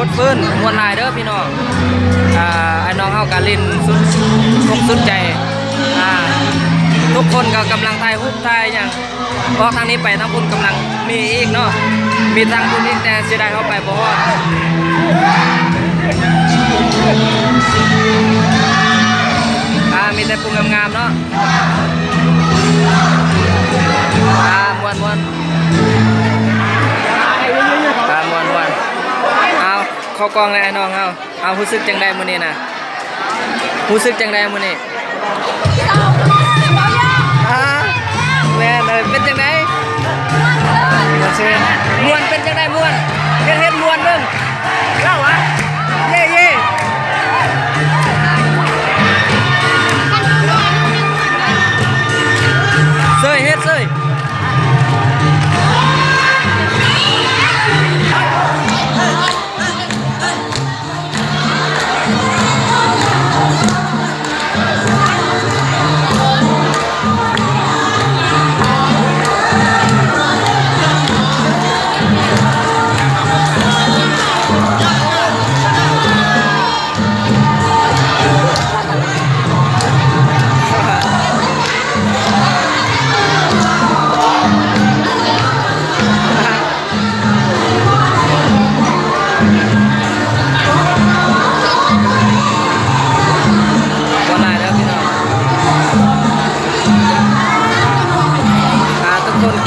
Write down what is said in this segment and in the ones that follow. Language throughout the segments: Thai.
ดฟื้นมวนลายเด้อพี่น้องไอ้น้องเฮาการลินสุดใจทุกคนก็กำลังทายฮุบทายอย่างเพราะทางนี้ไปทั้งคุณกำลังมีอีกเนาะมีทางคุณอีกแต่เสียดายเข้าไปบ่ฮอดมีแต่ปุ่มงามๆเนาะมวนมเอาเข้ากองเลยไอ้น้องเอารู้สึกจังได้มื้อนี้นะรู้สึกจังได้มื้อนี้แม่เลยเป็นจังไดม่วนเป็นจังไดม่วนเฮ็ดม่วนเบิ่งเล่าวะเย่เซยเฮ็ดเซย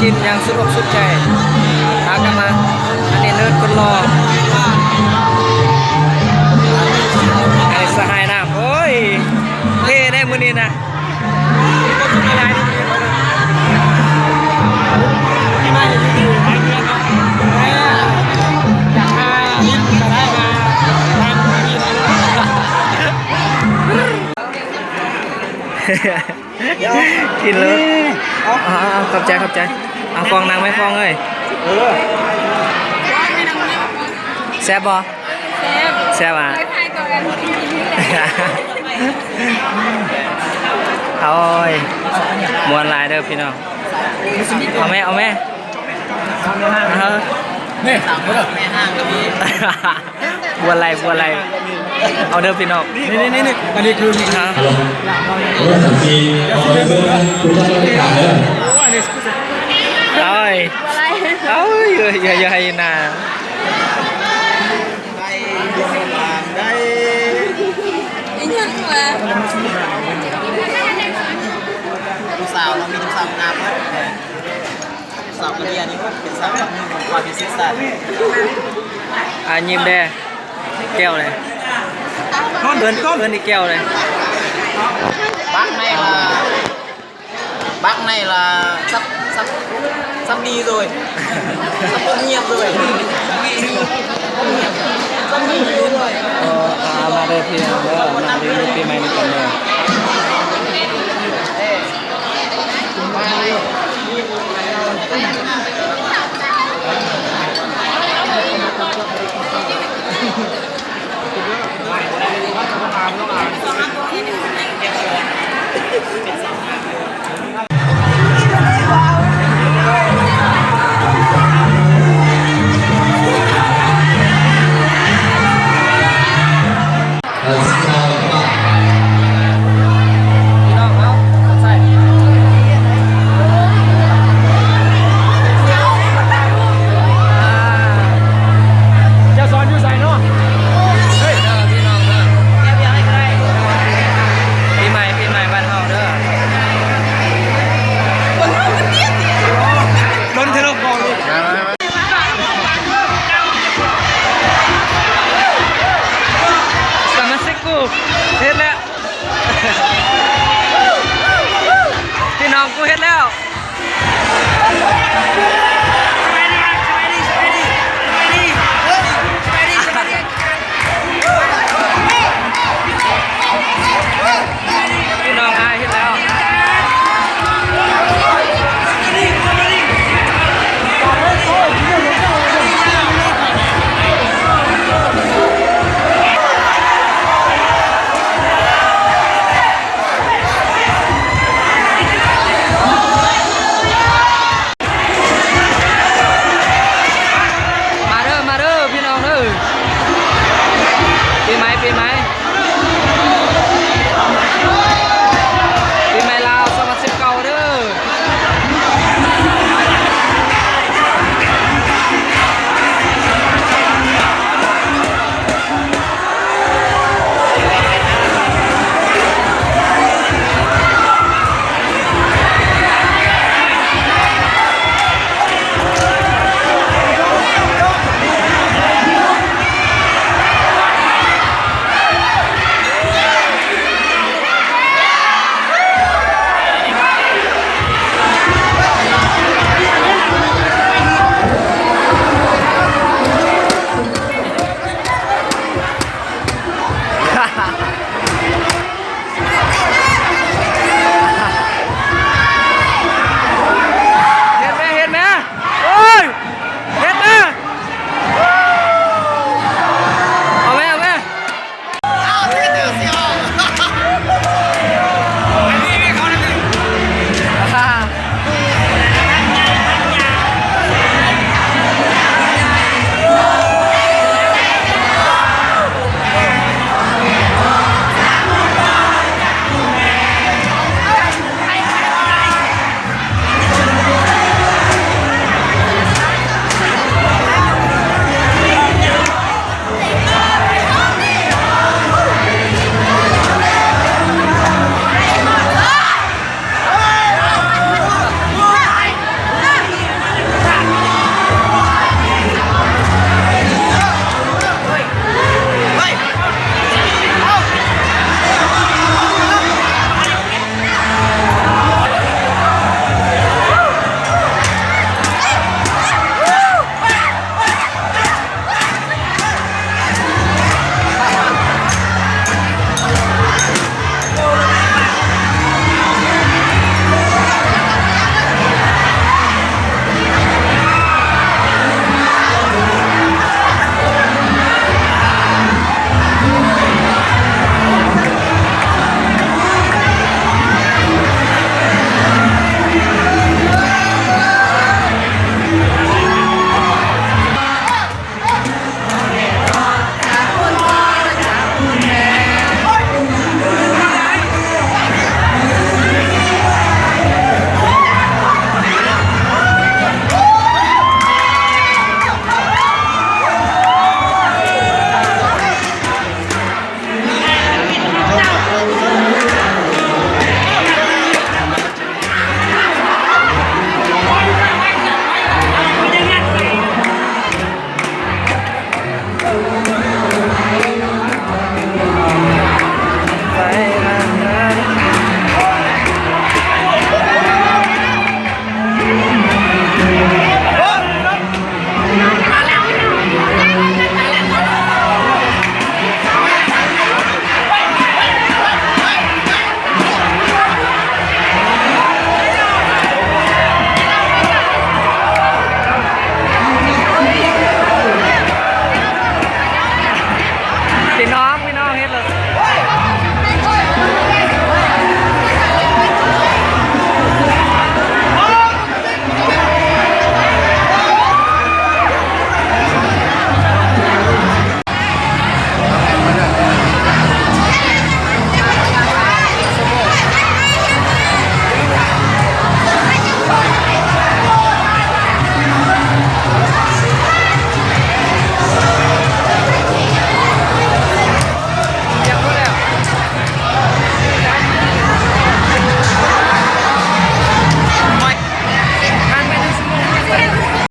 กินอย่างสุดอกสุดใจหากลับมาอันนี้เนิร์ดคนรอไอ้สหายน้ำโอ้ยเท่ได้มือนี้นะกินเลยขอบใจเอาฟองนางไม่ฟองเลยแซ่บบ่แซ่บอ่ะเอามวนลายเด้อพี่น้องเอาแม่นี่บัวลายเอาเด้อพี่น้องนี่อันนี้คือครับเอาอย่าให้นาได้ยังวะลูกสาวเรามีลูกสาวงามครับสาวกระเดียนี่เป็นสาวแบบนึงของความพิเศษสัตว์ยิ้มแดงแก้วเลยเดินอีกแก้วเลยbác này là sắp đi rồi sắp tốt nghiệp rồi sắp đi rồi mà đây thì làm đi cái mày còn rồi